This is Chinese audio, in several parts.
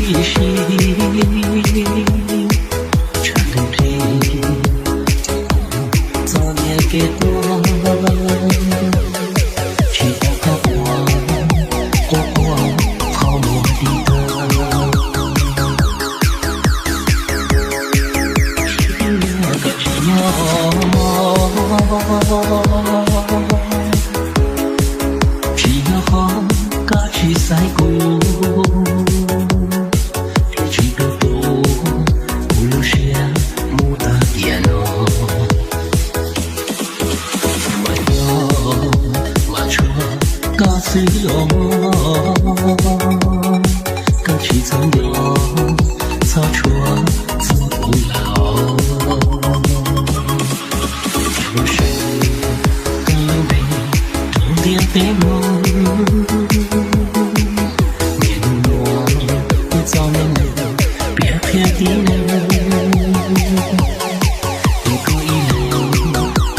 心，传递昨夜嘅光，去到個光，個光泡沫地多。只要好家去晒過，天氣都多，不留下牡丹葉咯。沒有馬車家是有我，家去怎樣操車走不了。的夢，面容會造夢，別撇的夢，一個一路，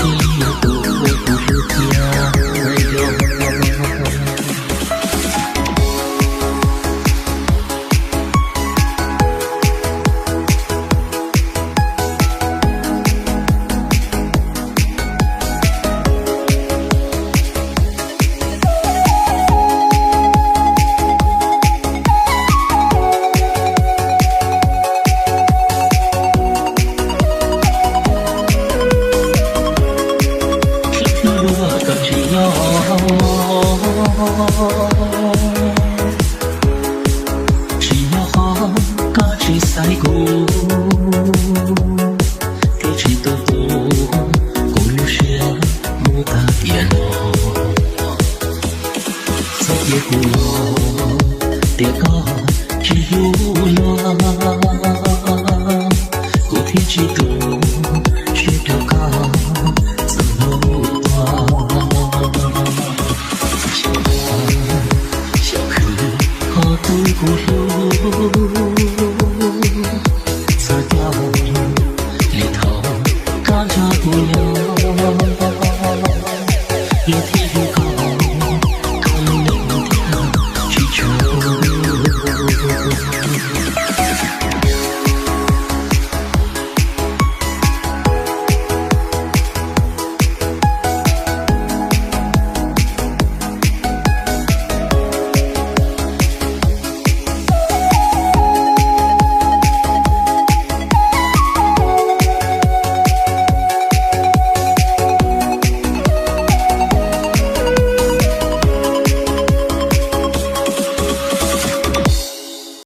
一路都不是家有。只要好家去晒過，天氣都多，不留下牡丹葉咯。昨夜古羅，跌高只有我，古天氣多，雪飄高，怎麼斷？小可好對不住。